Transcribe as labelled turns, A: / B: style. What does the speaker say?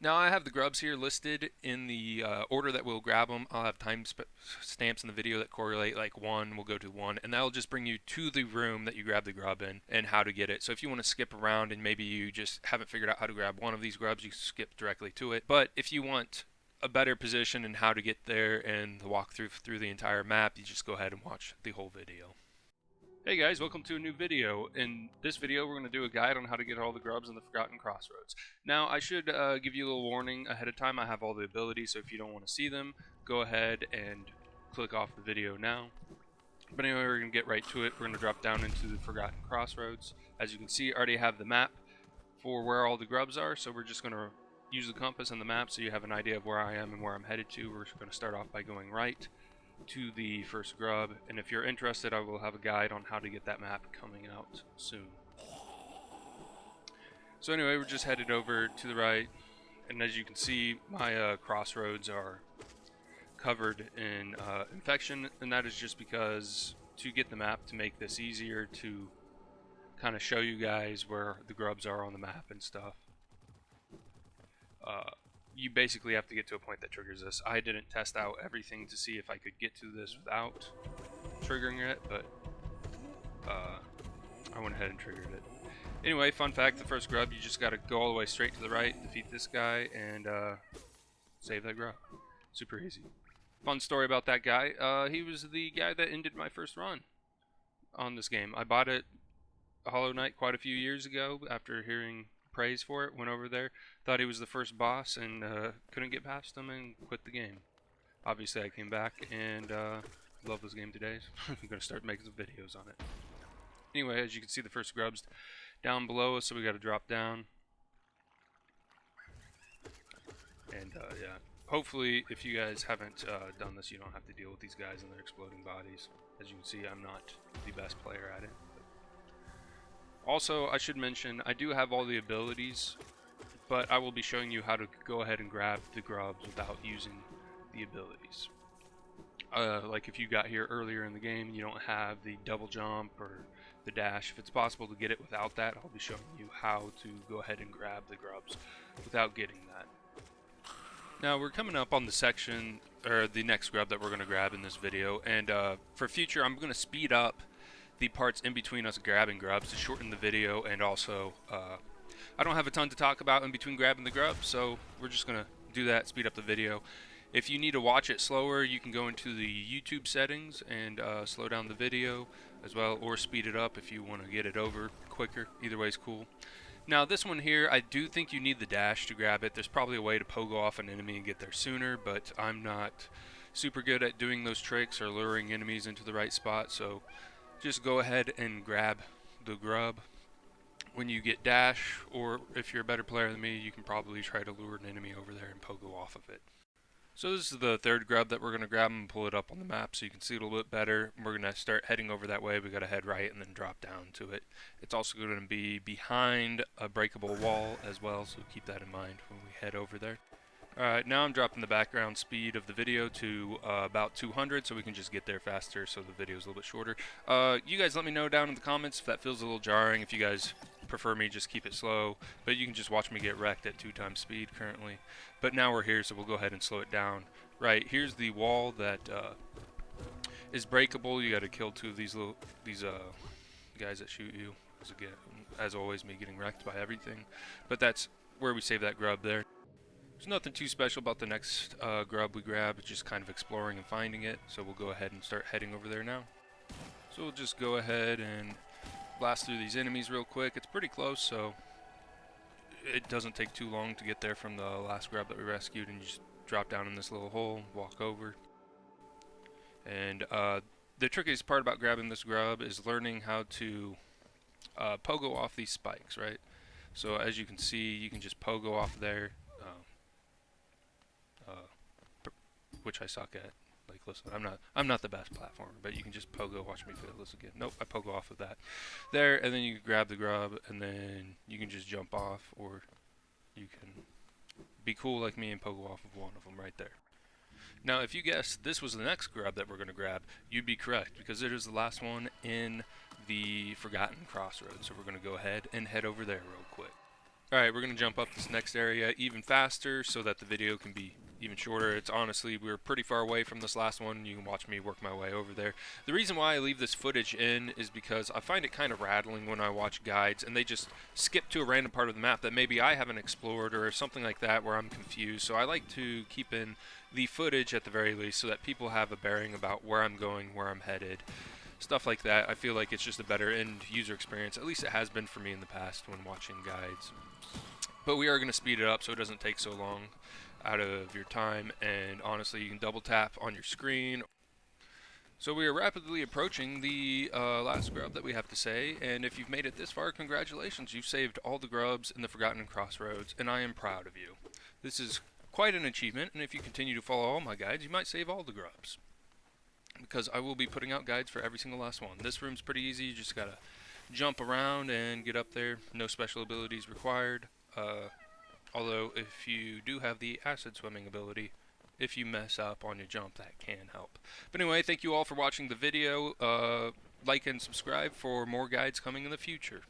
A: Now I have the grubs here listed in the order that we'll grab them. I'll have stamps in the video that correlate, like one will go to one, and that'll just bring you to the room that you grab the grub in and how to get it. So if you want to skip around and maybe you just haven't figured out how to grab one of these grubs, you skip directly to it. But if you want a better position and how to get there and the walkthrough through the entire map, you just go ahead and watch the whole video. Hey guys, welcome to a new video. In this video we're going to do a guide on how to get all the grubs in the Forgotten Crossroads. Now I should give you a little warning ahead of time. I have all the abilities, so if you don't want to see them, go ahead and click off the video now. But anyway, we're going to get right to it. We're going to drop down into the Forgotten Crossroads. As you can see, I already have the map for where all the grubs are, so we're just going to use the compass and the map so you have an idea of where I am and where I'm headed to. We're going to start off by going right to the first grub, and if you're interested, I will have a guide on how to get that map coming out soon. So anyway, we're just headed over to the right, and as you can see, my crossroads are covered in infection, and that is just because to get the map to make this easier to kind of show you guys where the grubs are on the map and stuff. You basically have to get to a point that triggers this. I didn't test out everything to see if I could get to this without triggering it, but I went ahead and triggered it. Anyway, fun fact, the first grub, you just got to go all the way straight to the right, defeat this guy, and save that grub. Super easy. Fun story about that guy, he was the guy that ended my first run on this game. I bought it Hollow Knight quite a few years ago after hearing praise for it. Went over there, thought he was the first boss, and couldn't get past him and quit the game. Obviously I came back and love this game today. I'm gonna start making some videos on it. Anyway, as you can see, the first grub's down below us, so we gotta drop down. And yeah, hopefully if you guys haven't done this, you don't have to deal with these guys and their exploding bodies. As you can see, I'm not the best player at it. Also, I should mention, I do have all the abilities, but I will be showing you how to go ahead and grab the grubs without using the abilities. Like if you got here earlier in the game, you don't have the double jump or the dash. If it's possible to get it without that, I'll be showing you how to go ahead and grab the grubs without getting that. Now we're coming up on the section, or the next grub that we're going to grab in this video, and for future I'm going to speed up the parts in between us grabbing grubs to shorten the video, and also I don't have a ton to talk about in between grabbing the grubs, so we're just gonna do that, speed up the video. If you need to watch it slower, you can go into the YouTube settings and slow down the video as well, or speed it up if you want to get it over quicker. Either way is cool. Now this one here, I do think you need the dash to grab it. There's probably a way to pogo off an enemy and get there sooner, but I'm not super good at doing those tricks or luring enemies into the right spot, so just go ahead and grab the grub when you get dash, or if you're a better player than me, you can probably try to lure an enemy over there and pogo off of it. So this is the third grub that we're going to grab and pull it up on the map so you can see it a little bit better. We're going to start heading over that way. We got to head right and then drop down to it. It's also going to be behind a breakable wall as well, so keep that in mind when we head over there. Alright, now I'm dropping the background speed of the video to about 200 so we can just get there faster so the video is a little bit shorter. You guys let me know down in the comments if that feels a little jarring. If you guys prefer me, just keep it slow. But you can just watch me get wrecked at 2 times speed currently. But now we're here, so we'll go ahead and slow it down. Right, here's the wall that is breakable. You got to kill 2 of these guys that shoot you. As always, me getting wrecked by everything. But that's where we save that grub there. There's nothing too special about the next grub we grab, it's just kind of exploring and finding it, so we'll go ahead and start heading over there now. So we'll just go ahead and blast through these enemies real quick. It's pretty close, so it doesn't take too long to get there from the last grub that we rescued, and you just drop down in this little hole, walk over. And the trickiest part about grabbing this grub is learning how to pogo off these spikes, right? So as you can see, you can just pogo off there. Which I suck at. Like, listen, I'm not the best platformer, but you can just pogo. Watch me fail this again. Nope, I pogo off of that there, and then you can grab the grub, and then you can just jump off, or you can be cool like me and pogo off of one of them right there. Now, if you guessed this was the next grub that we're going to grab, you'd be correct, because it is the last one in the Forgotten Crossroads. So we're going to go ahead and head over there real quick. Alright, we're going to jump up this next area even faster so that the video can be even shorter. It's honestly, we're pretty far away from this last one. You can watch me work my way over there. The reason why I leave this footage in is because I find it kind of rattling when I watch guides and they just skip to a random part of the map that maybe I haven't explored or something like that where I'm confused. So I like to keep in the footage at the very least so that people have a bearing about where I'm going, where I'm headed. Stuff like that. I feel like it's just a better end user experience. At least it has been for me in the past when watching guides. But we are going to speed it up so it doesn't take so long out of your time, and honestly you can double tap on your screen. So we are rapidly approaching the last grub that we have to say, and if you've made it this far, congratulations, you've saved all the grubs in the Forgotten Crossroads, and I am proud of you. This is quite an achievement, and if you continue to follow all my guides, you might save all the grubs, because I will be putting out guides for every single last one. This room's pretty easy, you just gotta jump around and get up there, no special abilities required. Although if you do have the acid swimming ability, if you mess up on your jump, that can help. But anyway, thank you all for watching the video. Like and subscribe for more guides coming in the future.